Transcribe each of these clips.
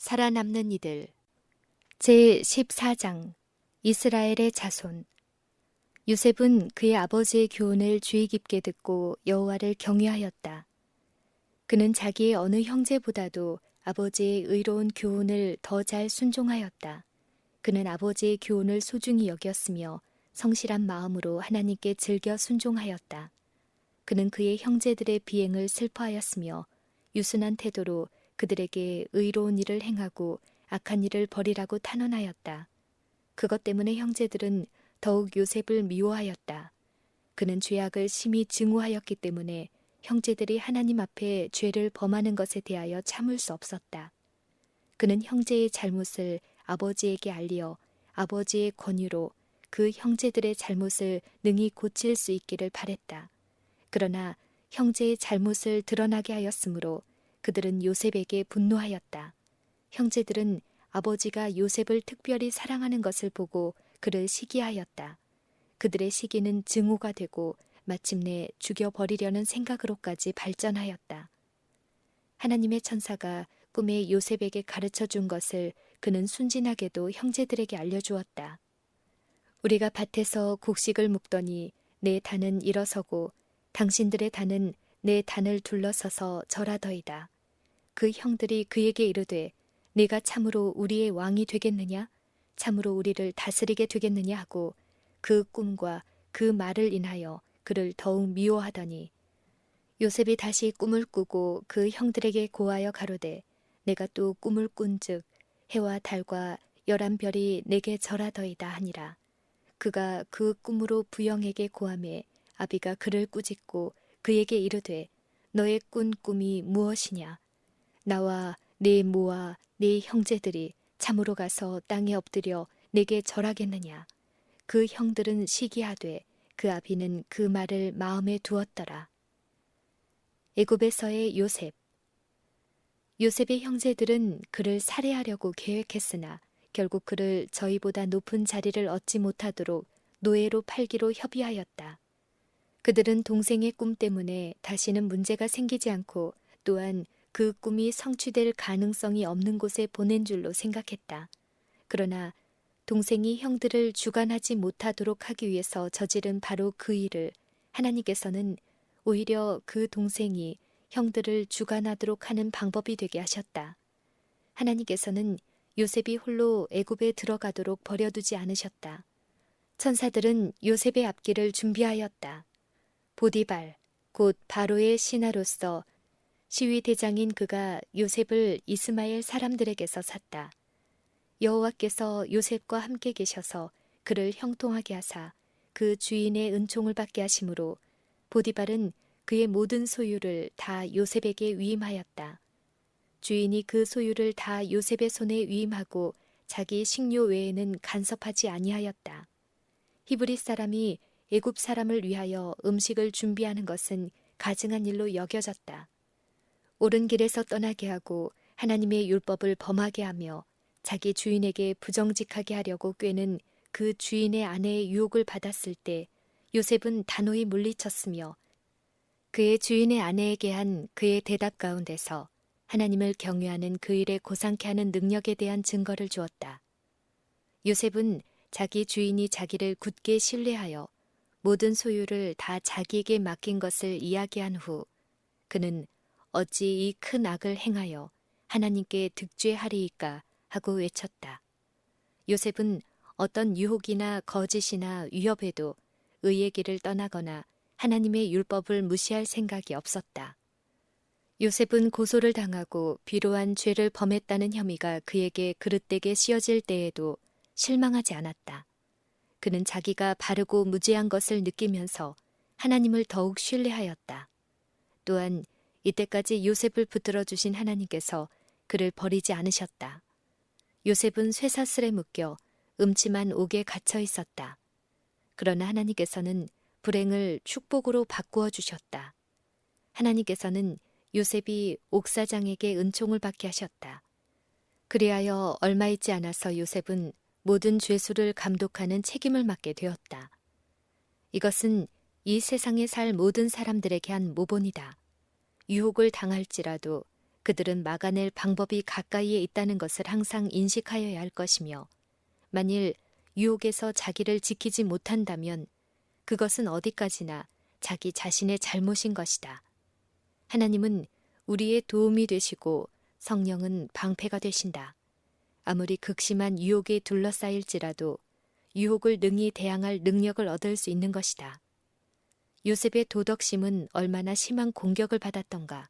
살아남는 이들 제14장 이스라엘의 자손 요셉은 그의 아버지의 교훈을 주의 깊게 듣고 여호와를 경외하였다. 그는 자기의 어느 형제보다도 아버지의 의로운 교훈을 더 잘 순종하였다. 그는 아버지의 교훈을 소중히 여겼으며 성실한 마음으로 하나님께 즐겨 순종하였다. 그는 그의 형제들의 비행을 슬퍼하였으며 유순한 태도로 그들에게 의로운 일을 행하고 악한 일을 벌이라고 탄원하였다. 그것 때문에 형제들은 더욱 요셉을 미워하였다. 그는 죄악을 심히 증오하였기 때문에 형제들이 하나님 앞에 죄를 범하는 것에 대하여 참을 수 없었다. 그는 형제의 잘못을 아버지에게 알리어 아버지의 권유로 그 형제들의 잘못을 능히 고칠 수 있기를 바랬다. 그러나 형제의 잘못을 드러나게 하였으므로 그들은 요셉에게 분노하였다. 형제들은 아버지가 요셉을 특별히 사랑하는 것을 보고 그를 시기하였다. 그들의 시기는 증오가 되고 마침내 죽여버리려는 생각으로까지 발전하였다. 하나님의 천사가 꿈에 요셉에게 가르쳐 준 것을 그는 순진하게도 형제들에게 알려주었다. 우리가 밭에서 곡식을 묵더니 내 단은 일어서고 당신들의 단은 내 단을 둘러서서 절하더이다. 그 형들이 그에게 이르되 네가 참으로 우리의 왕이 되겠느냐? 참으로 우리를 다스리게 되겠느냐 하고 그 꿈과 그 말을 인하여 그를 더욱 미워하더니 요셉이 다시 꿈을 꾸고 그 형들에게 고하여 가로되 내가 또 꿈을 꾼즉 해와 달과 11별이 내게 절하더이다 하니라. 그가 그 꿈으로 부영에게 고하매 아비가 그를 꾸짖고 그에게 이르되 너의 꾼 꿈이 무엇이냐? 나와 네 모와 네 형제들이 참으로 가서 땅에 엎드려 내게 절하겠느냐? 그 형들은 시기하되 그 아비는 그 말을 마음에 두었더라. 애굽에서의 요셉 요셉의 형제들은 그를 살해하려고 계획했으나 결국 그를 저희보다 높은 자리를 얻지 못하도록 노예로 팔기로 협의하였다. 그들은 동생의 꿈 때문에 다시는 문제가 생기지 않고 또한 그 꿈이 성취될 가능성이 없는 곳에 보낸 줄로 생각했다. 그러나 동생이 형들을 주관하지 못하도록 하기 위해서 저지른 바로 그 일을 하나님께서는 오히려 그 동생이 형들을 주관하도록 하는 방법이 되게 하셨다. 하나님께서는 요셉이 홀로 애굽에 들어가도록 버려두지 않으셨다. 천사들은 요셉의 앞길을 준비하였다. 보디발, 곧 바로의 신하로서 시위 대장인 그가 요셉을 이스마엘 사람들에게서 샀다. 여호와께서 요셉과 함께 계셔서 그를 형통하게 하사 그 주인의 은총을 받게 하심으로 보디발은 그의 모든 소유를 다 요셉에게 위임하였다. 주인이 그 소유를 다 요셉의 손에 위임하고 자기 식료 외에는 간섭하지 아니하였다. 히브리 사람이 애굽 사람을 위하여 음식을 준비하는 것은 가증한 일로 여겨졌다. 옳은 길에서 떠나게 하고 하나님의 율법을 범하게 하며 자기 주인에게 부정직하게 하려고 꾀는 그 주인의 아내의 유혹을 받았을 때 요셉은 단호히 물리쳤으며 그의 주인의 아내에게 한 그의 대답 가운데서 하나님을 경외하는 그 일에 고상케 하는 능력에 대한 증거를 주었다. 요셉은 자기 주인이 자기를 굳게 신뢰하여 모든 소유를 다 자기에게 맡긴 것을 이야기한 후 그는 어찌 이 큰 악을 행하여 하나님께 득죄하리이까 하고 외쳤다. 요셉은 어떤 유혹이나 거짓이나 위협에도 의의 길을 떠나거나 하나님의 율법을 무시할 생각이 없었다. 요셉은 고소를 당하고 비로한 죄를 범했다는 혐의가 그에게 그릇되게 씌어질 때에도 실망하지 않았다. 그는 자기가 바르고 무죄한 것을 느끼면서 하나님을 더욱 신뢰하였다. 또한 이때까지 요셉을 붙들어 주신 하나님께서 그를 버리지 않으셨다. 요셉은 쇠사슬에 묶여 음침한 옥에 갇혀 있었다. 그러나 하나님께서는 불행을 축복으로 바꾸어 주셨다. 하나님께서는 요셉이 옥사장에게 은총을 받게 하셨다. 그리하여 얼마 있지 않아서 요셉은 모든 죄수를 감독하는 책임을 맡게 되었다. 이것은 이 세상에 살 모든 사람들에게 한 모본이다. 유혹을 당할지라도 그들은 막아낼 방법이 가까이에 있다는 것을 항상 인식하여야 할 것이며 만일 유혹에서 자기를 지키지 못한다면 그것은 어디까지나 자기 자신의 잘못인 것이다. 하나님은 우리의 도움이 되시고 성령은 방패가 되신다. 아무리 극심한 유혹에 둘러싸일지라도 유혹을 능히 대항할 능력을 얻을 수 있는 것이다. 요셉의 도덕심은 얼마나 심한 공격을 받았던가.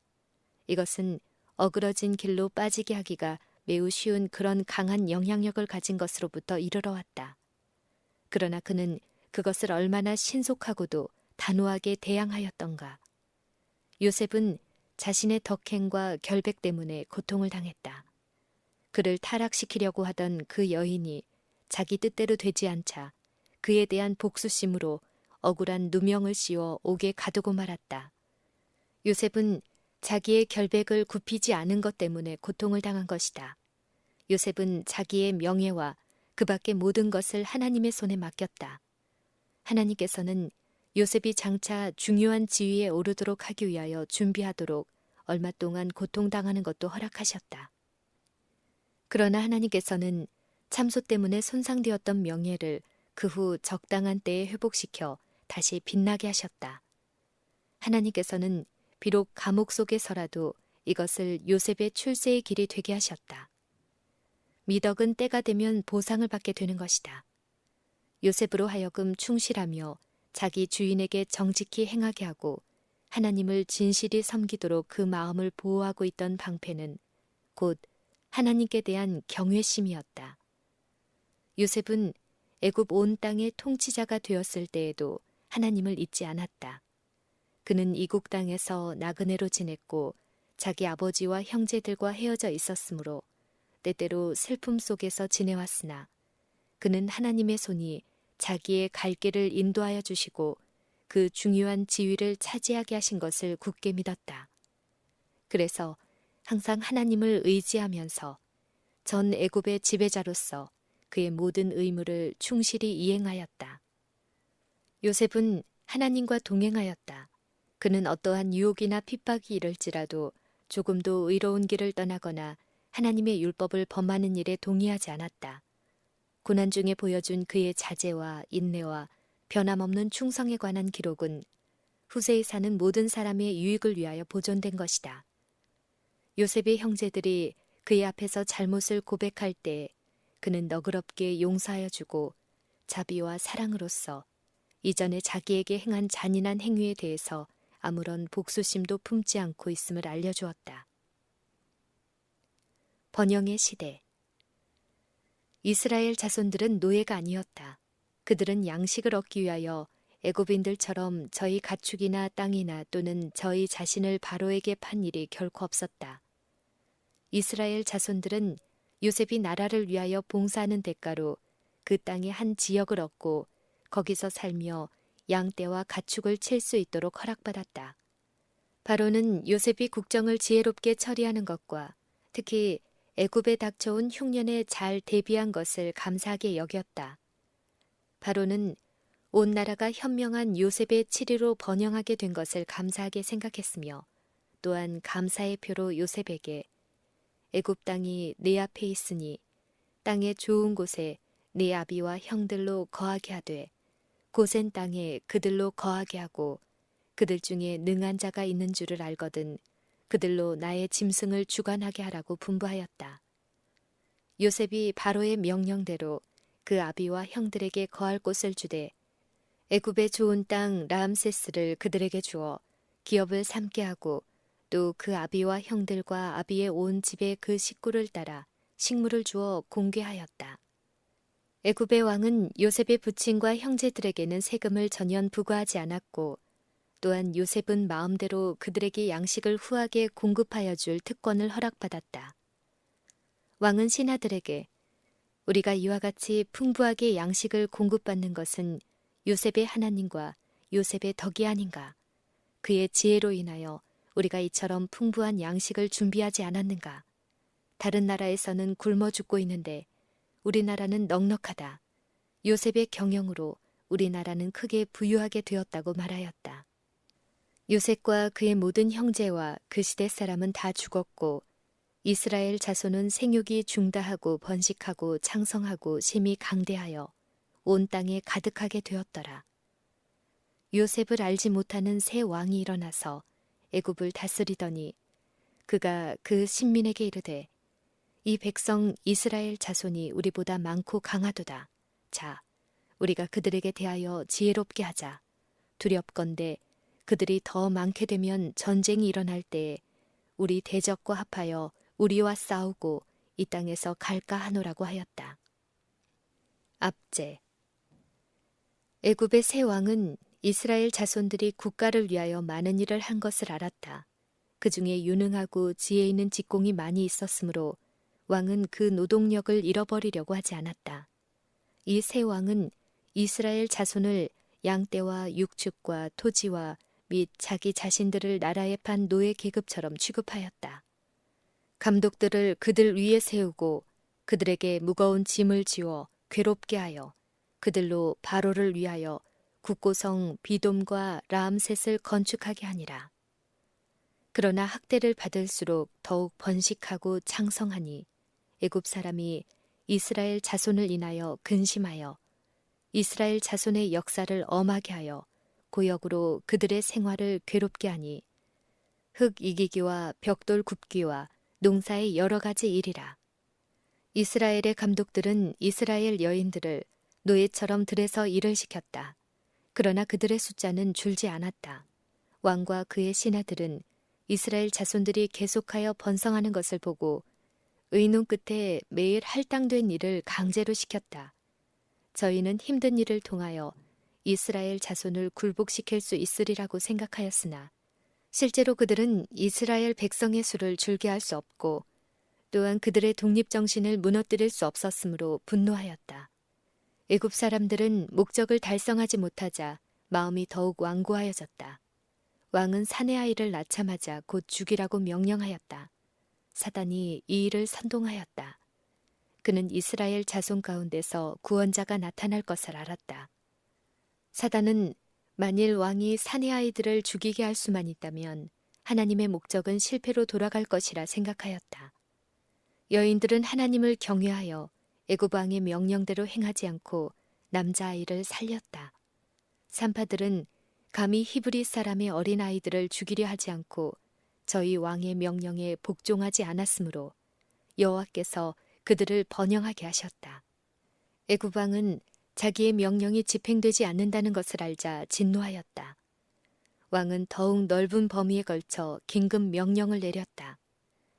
이것은 어그러진 길로 빠지게 하기가 매우 쉬운 그런 강한 영향력을 가진 것으로부터 이르러 왔다. 그러나 그는 그것을 얼마나 신속하고도 단호하게 대항하였던가. 요셉은 자신의 덕행과 결백 때문에 고통을 당했다. 그를 타락시키려고 하던 그 여인이 자기 뜻대로 되지 않자 그에 대한 복수심으로 억울한 누명을 씌워 옥에 가두고 말았다. 요셉은 자기의 결백을 굽히지 않은 것 때문에 고통을 당한 것이다. 요셉은 자기의 명예와 그 밖의 모든 것을 하나님의 손에 맡겼다. 하나님께서는 요셉이 장차 중요한 지위에 오르도록 하기 위하여 준비하도록 얼마 동안 고통당하는 것도 허락하셨다. 그러나 하나님께서는 참소 때문에 손상되었던 명예를 그 후 적당한 때에 회복시켜 다시 빛나게 하셨다. 하나님께서는 비록 감옥 속에서라도 이것을 요셉의 출세의 길이 되게 하셨다. 미덕은 때가 되면 보상을 받게 되는 것이다. 요셉으로 하여금 충실하며 자기 주인에게 정직히 행하게 하고 하나님을 진실히 섬기도록 그 마음을 보호하고 있던 방패는 곧 하나님께 대한 경외심이었다. 요셉은 애굽 온 땅의 통치자가 되었을 때에도 하나님을 잊지 않았다. 그는 이국 땅에서 나그네로 지냈고 자기 아버지와 형제들과 헤어져 있었으므로 때때로 슬픔 속에서 지내왔으나 그는 하나님의 손이 자기의 갈 길을 인도하여 주시고 그 중요한 지위를 차지하게 하신 것을 굳게 믿었다. 그래서 항상 하나님을 의지하면서 전 애굽의 지배자로서 그의 모든 의무를 충실히 이행하였다. 요셉은 하나님과 동행하였다. 그는 어떠한 유혹이나 핍박이 이를지라도 조금도 의로운 길을 떠나거나 하나님의 율법을 범하는 일에 동의하지 않았다. 고난 중에 보여준 그의 자제와 인내와 변함없는 충성에 관한 기록은 후세에 사는 모든 사람의 유익을 위하여 보존된 것이다. 요셉의 형제들이 그의 앞에서 잘못을 고백할 때 그는 너그럽게 용서하여 주고 자비와 사랑으로서 이전에 자기에게 행한 잔인한 행위에 대해서 아무런 복수심도 품지 않고 있음을 알려주었다. 번영의 시대. 이스라엘 자손들은 노예가 아니었다. 그들은 양식을 얻기 위하여 애굽인들처럼 저희 가축이나 땅이나 또는 저희 자신을 바로에게 판 일이 결코 없었다. 이스라엘 자손들은 요셉이 나라를 위하여 봉사하는 대가로 그 땅의 한 지역을 얻고 거기서 살며 양떼와 가축을 칠 수 있도록 허락받았다. 바로는 요셉이 국정을 지혜롭게 처리하는 것과 특히 애굽에 닥쳐온 흉년에 잘 대비한 것을 감사하게 여겼다. 바로는 온 나라가 현명한 요셉의 치리로 번영하게 된 것을 감사하게 생각했으며 또한 감사의 표로 요셉에게 애굽 땅이 내 앞에 있으니 땅의 좋은 곳에 내 아비와 형들로 거하게 하되 고센 땅에 그들로 거하게 하고 그들 중에 능한 자가 있는 줄을 알거든 그들로 나의 짐승을 주관하게 하라고 분부하였다. 요셉이 바로의 명령대로 그 아비와 형들에게 거할 곳을 주되 애굽의 좋은 땅 라암세스를 그들에게 주어 기업을 삼게 하고 또 그 아비와 형들과 아비의 온 집에 그 식구를 따라 식물을 주어 공개하였다. 애굽의 왕은 요셉의 부친과 형제들에게는 세금을 전혀 부과하지 않았고 또한 요셉은 마음대로 그들에게 양식을 후하게 공급하여 줄 특권을 허락받았다. 왕은 신하들에게 우리가 이와 같이 풍부하게 양식을 공급받는 것은 요셉의 하나님과 요셉의 덕이 아닌가? 그의 지혜로 인하여 우리가 이처럼 풍부한 양식을 준비하지 않았는가? 다른 나라에서는 굶어 죽고 있는데 우리나라는 넉넉하다. 요셉의 경영으로 우리나라는 크게 부유하게 되었다고 말하였다. 요셉과 그의 모든 형제와 그 시대 사람은 다 죽었고 이스라엘 자손은 생육이 중다하고 번식하고 창성하고 심히 강대하여 온 땅에 가득하게 되었더라. 요셉을 알지 못하는 새 왕이 일어나서 애굽을 다스리더니 그가 그 신민에게 이르되 이 백성 이스라엘 자손이 우리보다 많고 강하도다. 자, 우리가 그들에게 대하여 지혜롭게 하자. 두렵건대 그들이 더 많게 되면 전쟁이 일어날 때에 우리 대적과 합하여 우리와 싸우고 이 땅에서 갈까 하노라고 하였다. 압제. 애굽의 새 왕은 이스라엘 자손들이 국가를 위하여 많은 일을 한 것을 알았다. 그 중에 유능하고 지혜 있는 직공이 많이 있었으므로 왕은 그 노동력을 잃어버리려고 하지 않았다. 이 새 왕은 이스라엘 자손을 양떼와 육축과 토지와 및 자기 자신들을 나라에 판 노예 계급처럼 취급하였다. 감독들을 그들 위에 세우고 그들에게 무거운 짐을 지워 괴롭게 하여 그들로 바로를 위하여 국고성 비돔과 라암셋을 건축하게 하니라. 그러나 학대를 받을수록 더욱 번식하고 창성하니 애굽 사람이 이스라엘 자손을 인하여 근심하여 이스라엘 자손의 역사를 엄하게 하여 고역으로 그들의 생활을 괴롭게 하니 흙 이기기와 벽돌 굽기와 농사의 여러 가지 일이라. 이스라엘의 감독들은 이스라엘 여인들을 노예처럼 들에서 일을 시켰다. 그러나 그들의 숫자는 줄지 않았다. 왕과 그의 신하들은 이스라엘 자손들이 계속하여 번성하는 것을 보고 의논 끝에 매일 할당된 일을 강제로 시켰다. 저희는 힘든 일을 통하여 이스라엘 자손을 굴복시킬 수 있으리라고 생각하였으나 실제로 그들은 이스라엘 백성의 수를 줄게 할 수 없고 또한 그들의 독립정신을 무너뜨릴 수 없었으므로 분노하였다. 애굽 사람들은 목적을 달성하지 못하자 마음이 더욱 완고하여졌다. 왕은 사내 아이를 낳자마자 곧 죽이라고 명령하였다. 사단이 이 일을 선동하였다. 그는 이스라엘 자손 가운데서 구원자가 나타날 것을 알았다. 사단은 만일 왕이 사내 아이들을 죽이게 할 수만 있다면 하나님의 목적은 실패로 돌아갈 것이라 생각하였다. 여인들은 하나님을 경외하여 애굽 왕의 명령대로 행하지 않고 남자아이를 살렸다. 산파들은 감히 히브리 사람의 어린아이들을 죽이려 하지 않고 저희 왕의 명령에 복종하지 않았으므로 여호와께서 그들을 번영하게 하셨다. 애굽 왕은 자기의 명령이 집행되지 않는다는 것을 알자 진노하였다. 왕은 더욱 넓은 범위에 걸쳐 긴급 명령을 내렸다.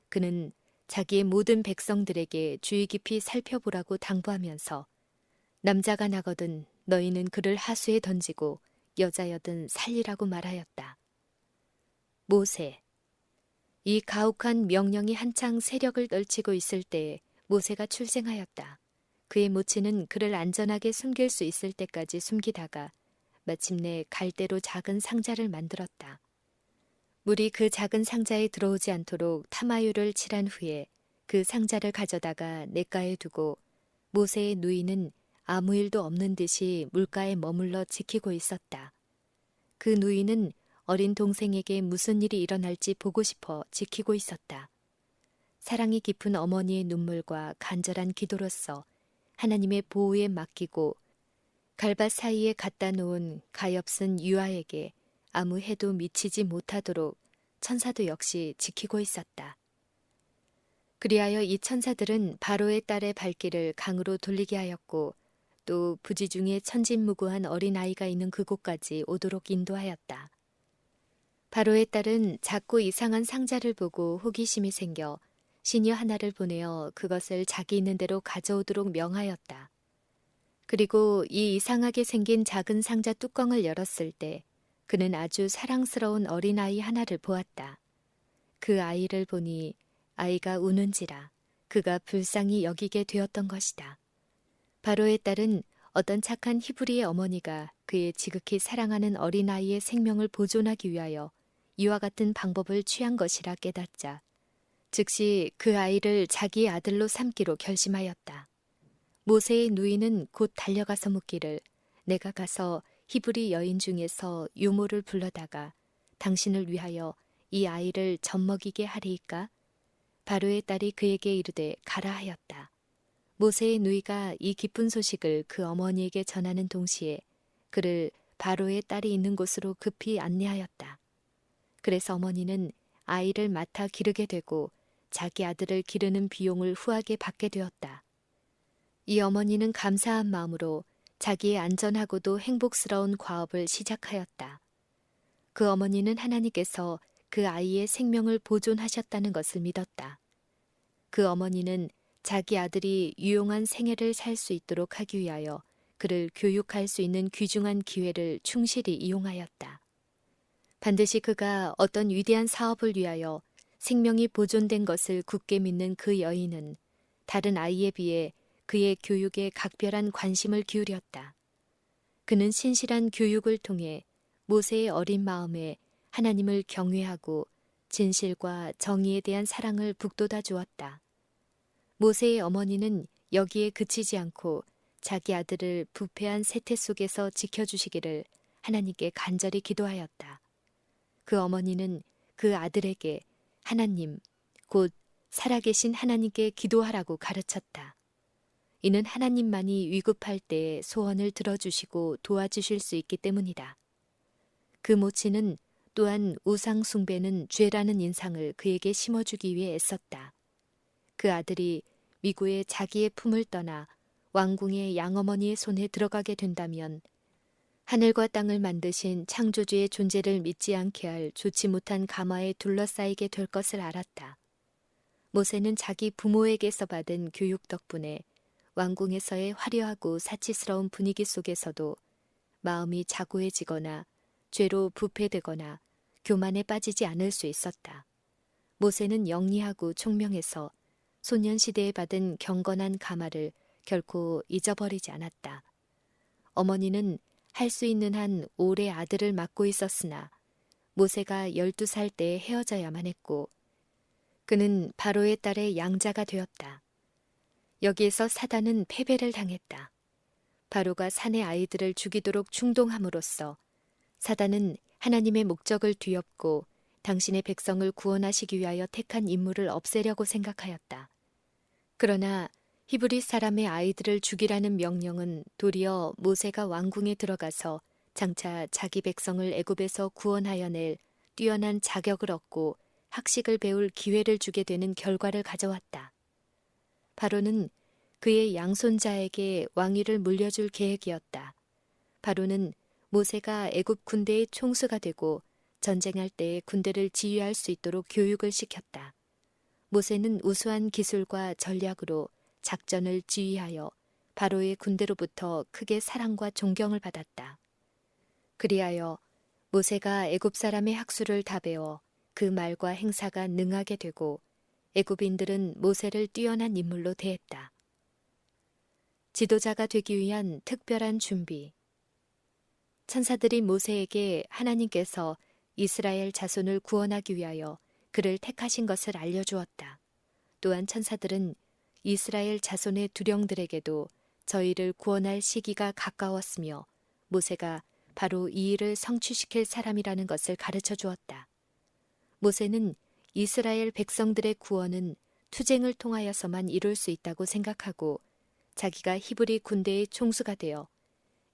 그는 자기의 모든 백성들에게 주의 깊이 살펴보라고 당부하면서 남자가 나거든 너희는 그를 하수에 던지고 여자여든 살리라고 말하였다. 모세. 이 가혹한 명령이 한창 세력을 떨치고 있을 때에 모세가 출생하였다. 그의 모친은 그를 안전하게 숨길 수 있을 때까지 숨기다가 마침내 갈대로 작은 상자를 만들었다. 물이 그 작은 상자에 들어오지 않도록 타마유를 칠한 후에 그 상자를 가져다가 냇가에 두고 모세의 누이는 아무 일도 없는 듯이 물가에 머물러 지키고 있었다. 그 누이는 어린 동생에게 무슨 일이 일어날지 보고 싶어 지키고 있었다. 사랑이 깊은 어머니의 눈물과 간절한 기도로서 하나님의 보호에 맡기고 갈밭 사이에 갖다 놓은 가엾은 유아에게 아무 해도 미치지 못하도록 천사도 역시 지키고 있었다. 그리하여 이 천사들은 바로의 딸의 발길을 강으로 돌리게 하였고 또 부지 중에 천진무구한 어린아이가 있는 그곳까지 오도록 인도하였다. 바로의 딸은 작고 이상한 상자를 보고 호기심이 생겨 시녀 하나를 보내어 그것을 자기 있는 대로 가져오도록 명하였다. 그리고 이 이상하게 생긴 작은 상자 뚜껑을 열었을 때 그는 아주 사랑스러운 어린아이 하나를 보았다. 그 아이를 보니 아이가 우는지라 그가 불쌍히 여기게 되었던 것이다. 바로의 딸은 어떤 착한 히브리의 어머니가 그의 지극히 사랑하는 어린아이의 생명을 보존하기 위하여 이와 같은 방법을 취한 것이라 깨닫자 즉시 그 아이를 자기의 아들로 삼기로 결심하였다. 모세의 누이는 곧 달려가서 묻기를 내가 가서 히브리 여인 중에서 유모를 불러다가 당신을 위하여 이 아이를 젖먹이게 하리이까? 바로의 딸이 그에게 이르되 가라 하였다. 모세의 누이가 이 기쁜 소식을 그 어머니에게 전하는 동시에 그를 바로의 딸이 있는 곳으로 급히 안내하였다. 그래서 어머니는 아이를 맡아 기르게 되고 자기 아들을 기르는 비용을 후하게 받게 되었다. 이 어머니는 감사한 마음으로 자기의 안전하고도 행복스러운 과업을 시작하였다. 그 어머니는 하나님께서 그 아이의 생명을 보존하셨다는 것을 믿었다. 그 어머니는 자기 아들이 유용한 생애를 살 수 있도록 하기 위하여 그를 교육할 수 있는 귀중한 기회를 충실히 이용하였다. 반드시 그가 어떤 위대한 사업을 위하여 생명이 보존된 것을 굳게 믿는 그 여인은 다른 아이에 비해 그의 교육에 각별한 관심을 기울였다. 그는 신실한 교육을 통해 모세의 어린 마음에 하나님을 경외하고 진실과 정의에 대한 사랑을 북돋아 주었다. 모세의 어머니는 여기에 그치지 않고 자기 아들을 부패한 세태 속에서 지켜주시기를 하나님께 간절히 기도하였다. 그 어머니는 그 아들에게 하나님, 곧 살아계신 하나님께 기도하라고 가르쳤다. 이는 하나님만이 위급할 때에 소원을 들어주시고 도와주실 수 있기 때문이다. 그 모친은 또한 우상 숭배는 죄라는 인상을 그에게 심어주기 위해 애썼다. 그 아들이 미구의 자기의 품을 떠나 왕궁의 양어머니의 손에 들어가게 된다면 하늘과 땅을 만드신 창조주의 존재를 믿지 않게 할 좋지 못한 감화에 둘러싸이게 될 것을 알았다. 모세는 자기 부모에게서 받은 교육 덕분에 왕궁에서의 화려하고 사치스러운 분위기 속에서도 마음이 자고해지거나 죄로 부패되거나 교만에 빠지지 않을 수 있었다. 모세는 영리하고 총명해서 소년시대에 받은 경건한 가마를 결코 잊어버리지 않았다. 어머니는 할 수 있는 한 오래 아들을 맡고 있었으나 모세가 12살 때에 헤어져야만 했고 그는 바로의 딸의 양자가 되었다. 여기에서 사단은 패배를 당했다. 바로가 산의 아이들을 죽이도록 충동함으로써 사단은 하나님의 목적을 뒤엎고 당신의 백성을 구원하시기 위하여 택한 인물을 없애려고 생각하였다. 그러나 히브리 사람의 아이들을 죽이라는 명령은 도리어 모세가 왕궁에 들어가서 장차 자기 백성을 애굽에서 구원하여 낼 뛰어난 자격을 얻고 학식을 배울 기회를 주게 되는 결과를 가져왔다. 바로는 그의 양손자에게 왕위를 물려줄 계획이었다. 바로는 모세가 애굽 군대의 총수가 되고 전쟁할 때 군대를 지휘할 수 있도록 교육을 시켰다. 모세는 우수한 기술과 전략으로 작전을 지휘하여 바로의 군대로부터 크게 사랑과 존경을 받았다. 그리하여 모세가 애굽 사람의 학수를 다 배워 그 말과 행사가 능하게 되고 애굽인들은 모세를 뛰어난 인물로 대했다. 지도자가 되기 위한 특별한 준비. 천사들이 모세에게 하나님께서 이스라엘 자손을 구원하기 위하여 그를 택하신 것을 알려주었다. 또한 천사들은 이스라엘 자손의 두령들에게도 저희를 구원할 시기가 가까웠으며 모세가 바로 이 일을 성취시킬 사람이라는 것을 가르쳐 주었다. 모세는 이스라엘 백성들의 구원은 투쟁을 통하여서만 이룰 수 있다고 생각하고 자기가 히브리 군대의 총수가 되어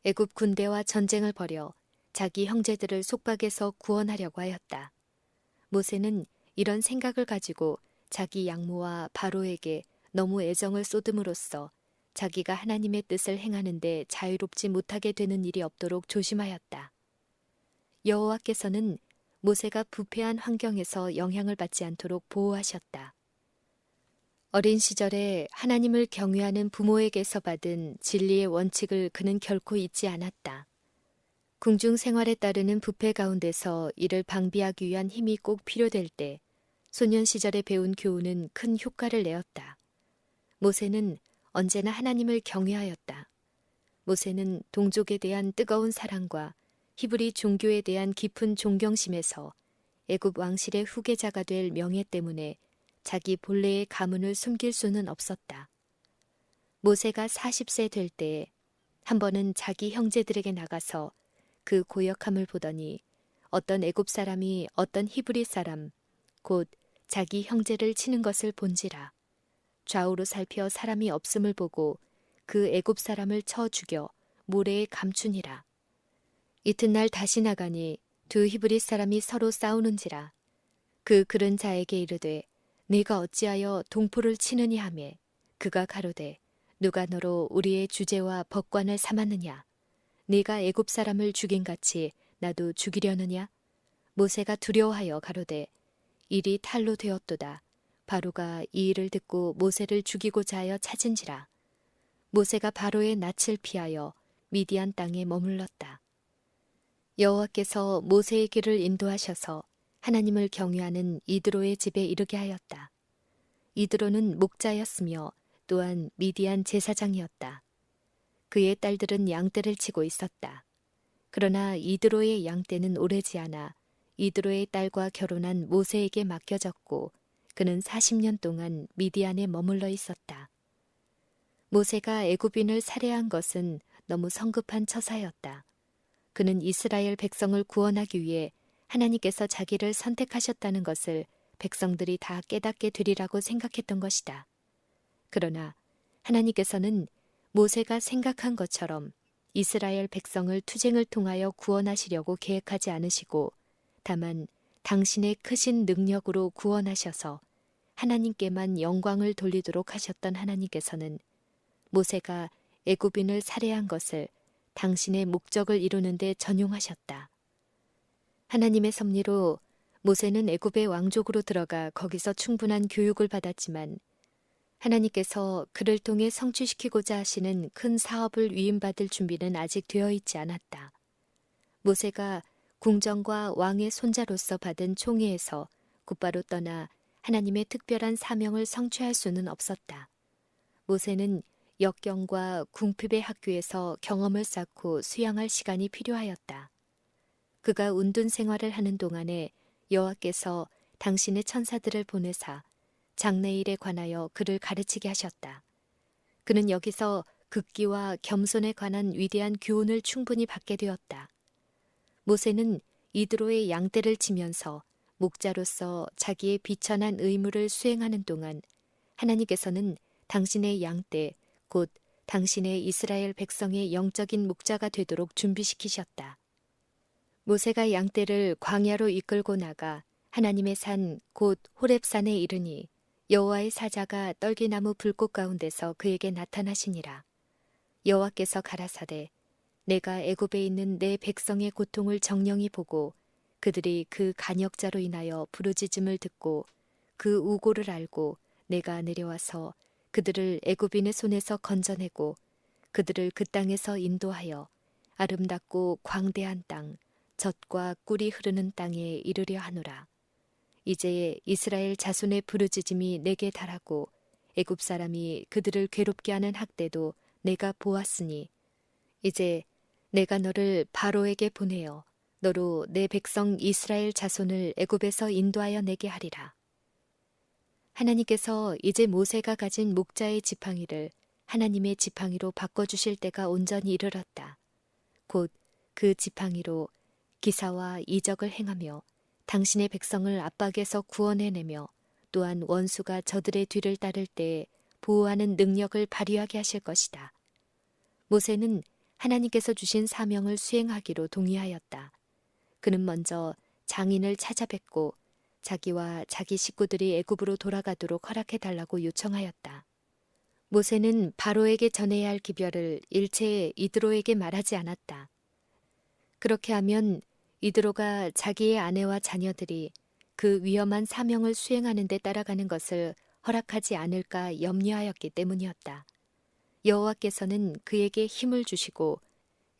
애굽 군대와 전쟁을 벌여 자기 형제들을 속박에서 구원하려고 하였다. 모세는 이런 생각을 가지고 자기 양모와 바로에게 너무 애정을 쏟음으로써 자기가 하나님의 뜻을 행하는데 자유롭지 못하게 되는 일이 없도록 조심하였다. 여호와께서는 모세가 부패한 환경에서 영향을 받지 않도록 보호하셨다. 어린 시절에 하나님을 경외하는 부모에게서 받은 진리의 원칙을 그는 결코 잊지 않았다. 궁중 생활에 따르는 부패 가운데서 이를 방비하기 위한 힘이 꼭 필요될 때 소년 시절에 배운 교훈은 큰 효과를 내었다. 모세는 언제나 하나님을 경외하였다. 모세는 동족에 대한 뜨거운 사랑과 히브리 종교에 대한 깊은 존경심에서 애굽 왕실의 후계자가 될 명예 때문에 자기 본래의 가문을 숨길 수는 없었다. 모세가 40세 될 때에 한 번은 자기 형제들에게 나가서 그 고역함을 보더니 어떤 애굽 사람이 어떤 히브리 사람 곧 자기 형제를 치는 것을 본지라. 좌우로 살펴 사람이 없음을 보고 그 애굽 사람을 쳐 죽여 모래에 감추니라. 이튿날 다시 나가니 두 히브리 사람이 서로 싸우는지라. 그 그른 자에게 이르되 네가 어찌하여 동포를 치느니 하매 그가 가로되 누가 너로 우리의 주제와 법관을 삼았느냐. 네가 애굽 사람을 죽인 같이 나도 죽이려느냐. 모세가 두려워하여 가로되 일이 탈로 되었도다. 바로가 이 일을 듣고 모세를 죽이고자 하여 찾은지라. 모세가 바로의 낯을 피하여 미디안 땅에 머물렀다. 여호와께서 모세의 길을 인도하셔서 하나님을 경외하는 이드로의 집에 이르게 하였다. 이드로는 목자였으며 또한 미디안 제사장이었다. 그의 딸들은 양떼를 치고 있었다. 그러나 이드로의 양떼는 오래지 않아 이드로의 딸과 결혼한 모세에게 맡겨졌고 그는 40년 동안 미디안에 머물러 있었다. 모세가 애굽인을 살해한 것은 너무 성급한 처사였다. 그는 이스라엘 백성을 구원하기 위해 하나님께서 자기를 선택하셨다는 것을 백성들이 다 깨닫게 되리라고 생각했던 것이다. 그러나 하나님께서는 모세가 생각한 것처럼 이스라엘 백성을 투쟁을 통하여 구원하시려고 계획하지 않으시고 다만 당신의 크신 능력으로 구원하셔서 하나님께만 영광을 돌리도록 하셨던 하나님께서는 모세가 애굽인을 살해한 것을 당신의 목적을 이루는 데 전용하셨다. 하나님의 섭리로 모세는 애굽의 왕족으로 들어가 거기서 충분한 교육을 받았지만 하나님께서 그를 통해 성취시키고자 하시는 큰 사업을 위임받을 준비는 아직 되어 있지 않았다. 모세가 궁정과 왕의 손자로서 받은 총회에서 곧바로 떠나 하나님의 특별한 사명을 성취할 수는 없었다. 모세는 역경과 궁핍의 학교에서 경험을 쌓고 수양할 시간이 필요하였다. 그가 운둔 생활을 하는 동안에 여호와께서 당신의 천사들을 보내사 장래일에 관하여 그를 가르치게 하셨다. 그는 여기서 극기와 겸손에 관한 위대한 교훈을 충분히 받게 되었다. 모세는 이드로의 양떼를 치면서 목자로서 자기의 비천한 의무를 수행하는 동안 하나님께서는 당신의 양떼, 곧 당신의 이스라엘 백성의 영적인 목자가 되도록 준비시키셨다. 모세가 양떼를 광야로 이끌고 나가 하나님의 산 곧 호렙산에 이르니 여호와의 사자가 떨기나무 불꽃 가운데서 그에게 나타나시니라. 여호와께서 가라사대 내가 애굽에 있는 내 백성의 고통을 정령히 보고 그들이 그 간역자로 인하여 부르짖음을 듣고 그 우고를 알고 내가 내려와서 그들을 애굽인의 손에서 건져내고 그들을 그 땅에서 인도하여 아름답고 광대한 땅, 젖과 꿀이 흐르는 땅에 이르려 하노라. 이제 이스라엘 자손의 부르짖음이 내게 달하고 애굽 사람이 그들을 괴롭게 하는 학대도 내가 보았으니 이제 내가 너를 바로에게 보내어 너로 내 백성 이스라엘 자손을 애굽에서 인도하여 내게 하리라. 하나님께서 이제 모세가 가진 목자의 지팡이를 하나님의 지팡이로 바꿔주실 때가 온전히 이르렀다. 곧 그 지팡이로 기사와 이적을 행하며 당신의 백성을 압박에서 구원해내며 또한 원수가 저들의 뒤를 따를 때 보호하는 능력을 발휘하게 하실 것이다. 모세는 하나님께서 주신 사명을 수행하기로 동의하였다. 그는 먼저 장인을 찾아뵙고 자기와 자기 식구들이 애굽으로 돌아가도록 허락해달라고 요청하였다. 모세는 바로에게 전해야 할 기별을 일체에 이드로에게 말하지 않았다. 그렇게 하면 이드로가 자기의 아내와 자녀들이 그 위험한 사명을 수행하는 데 따라가는 것을 허락하지 않을까 염려하였기 때문이었다. 여호와께서는 그에게 힘을 주시고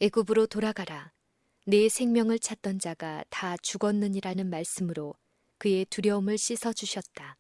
애굽으로 돌아가라. 내 생명을 찾던 자가 다 죽었느니라는 말씀으로 그의 두려움을 씻어주셨다.